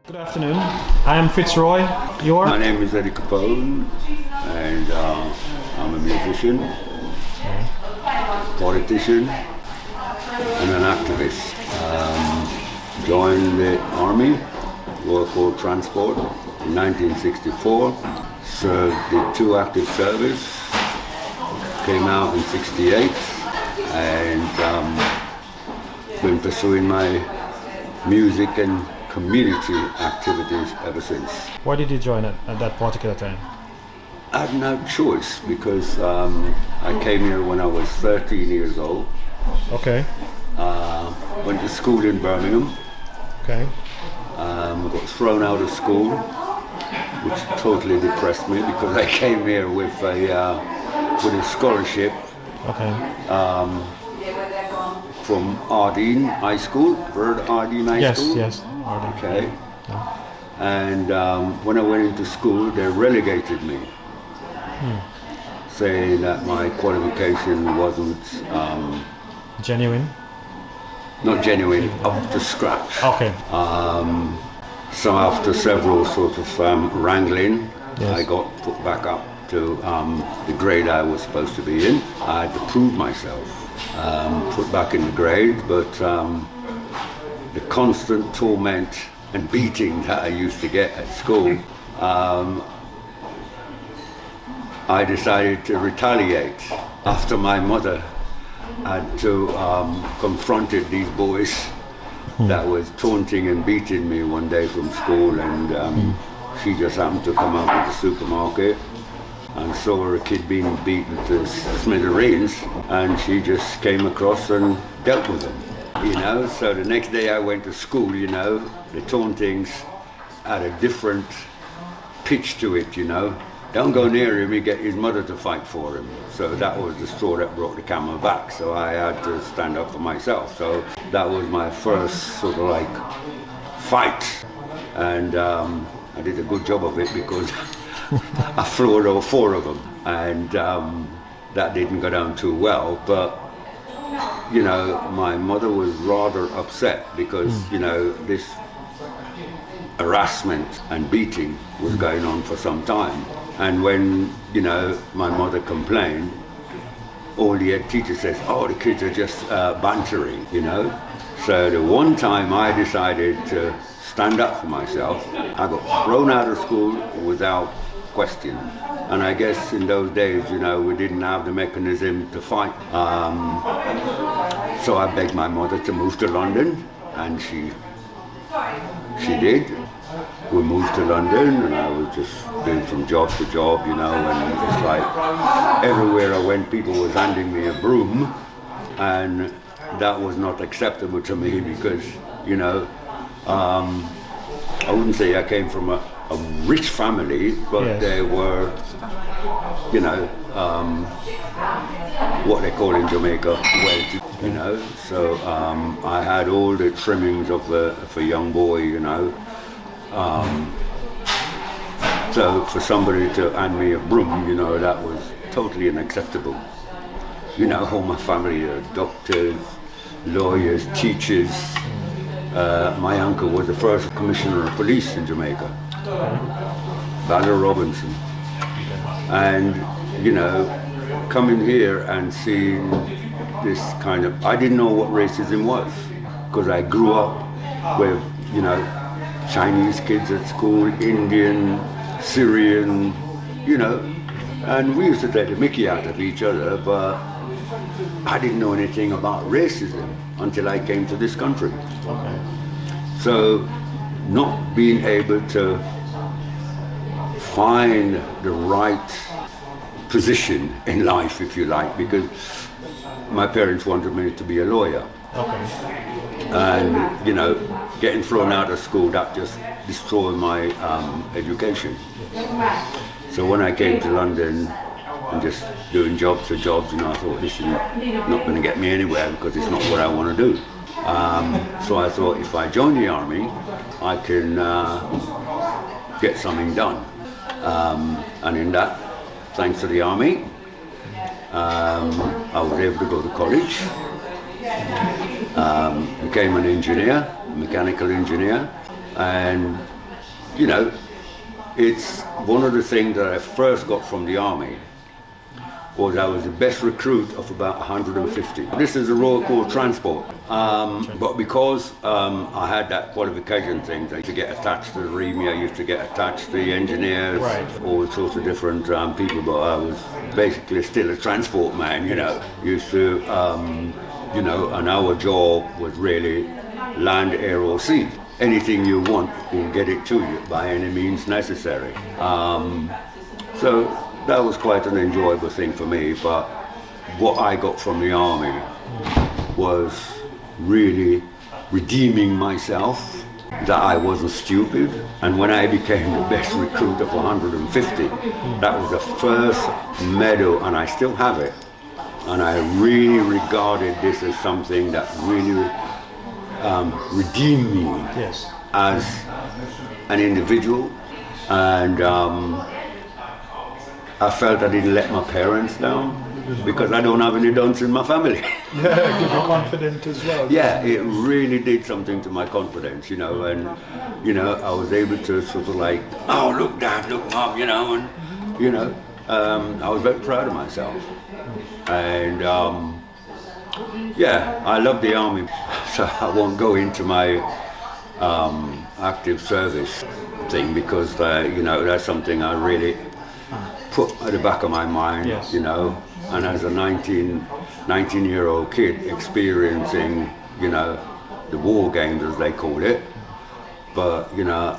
Good afternoon. I am Fitzroy. You are? My name is Capone, and I'm a musician, politician, and an activist. Joined the Army, Royal Corps Transport, in 1964. Did 2 active service. Came out in '68, and been pursuing my music and community activities ever since. Why did you join at that particular time? I had no choice because I came here when I was 13 years old. Okay. Went to school in Birmingham. Okay. Got thrown out of school, which totally depressed me because I came here with a scholarship. Okay. From Ardeen High School. Heard Ardeen High School? Yes. Okay. And when I went into school, they relegated me, saying that my qualification wasn't Genuine? not genuine, up to scratch. Okay. So after several sort of wrangling, Yes. I got put back up to the grade I was supposed to be in. I had to prove myself. Put back in the grade, but the constant torment and beating that I used to get at school, I decided to retaliate after my mother had to confronted these boys that was taunting and beating me one day from school, and she just happened to come out of the supermarket and saw a kid being beaten to smithereens, and she just came across and dealt with him. So the next day I went to school, the tauntings had a different pitch to it, Don't go near him, he get his mother to fight for him. So that was the straw that brought the camel back, so I had to stand up for myself. So that was my first sort of like fight, and I did a good job of it because I floored all 4 of them, and that didn't go down too well, but my mother was rather upset because this harassment and beating was going on for some time, and when my mother complained, all the head teacher says, oh, the kids are just bantering, So the one time I decided to stand up for myself, I got thrown out of school without question. And I guess in those days, we didn't have the mechanism to fight. So I begged my mother to move to London, and she did. We moved to London, and I was just doing from job to job, and it's like everywhere I went, people was handing me a broom, and that was not acceptable to me because, I wouldn't say I came from a rich family, but Yes. they were, what they call in Jamaica, wealthy, So I had all the trimmings of a young boy, So for somebody to hand me a broom, that was totally unacceptable. All my family are doctors, lawyers, teachers. My uncle was the first commissioner of police in Jamaica, Ballard Robinson. And, coming here and seeing this kind of, I didn't know what racism was, because I grew up with, Chinese kids at school, Indian, Syrian, and we used to take the mickey out of each other, but I didn't know anything about racism until I came to this country. Okay. So not being able to find the right position in life, if you like, because my parents wanted me to be a lawyer. Okay. And, getting thrown out of school, that just destroyed my education. So when I came to London, and just doing jobs to jobs. I thought this is not going to get me anywhere because it's not what I want to do. So I thought if I join the army, I can get something done. And in that, thanks to the army, I was able to go to college, became an engineer, mechanical engineer, and it's one of the things that I first got from the army was I was the best recruit of about 150. This is the Royal Corps Transport, but because I had that qualification thing, I used to get attached to the REME, I used to get attached to the engineers, all sorts of different people, but I was basically still a transport man, Used to, and our job was really land, air or sea. Anything you want, we'll get it to you by any means necessary. So that was quite an enjoyable thing for me, but what I got from the army was really redeeming myself, that I wasn't stupid. And when I became the best recruit of 150, that was the first medal, and I still have it. And I really regarded this as something that really redeemed me as an individual, and I felt I didn't let my parents down because I don't have any dunce in my family. Yeah, give you confidence as well. Yeah, it really did something to my confidence, and I was able to sort of like, oh look dad, look mom, and I was very proud of myself, and yeah, I love the army, so I won't go into my active service thing because that's something I really put at the back of my mind, and as a 19-year-old kid experiencing, the war games as they call it, but I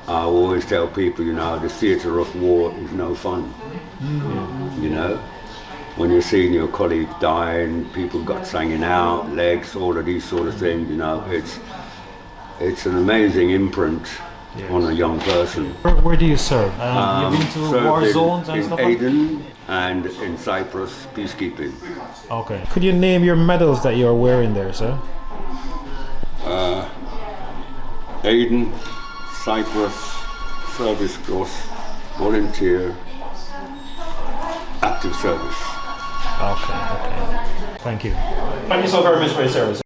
always tell people, the theatre of war is no fun, when you're seeing your colleague dying, people guts hanging out, legs, all of these sort of things, it's an amazing imprint on a young person. Where do you serve? You've been to war zones and stuff? In Aden and in Cyprus, peacekeeping. Okay. Could you name your medals that you're wearing there, sir? Aden, Cyprus, Service Cross, Volunteer, Active Service. Okay. Thank you. Thank you so very much for your service.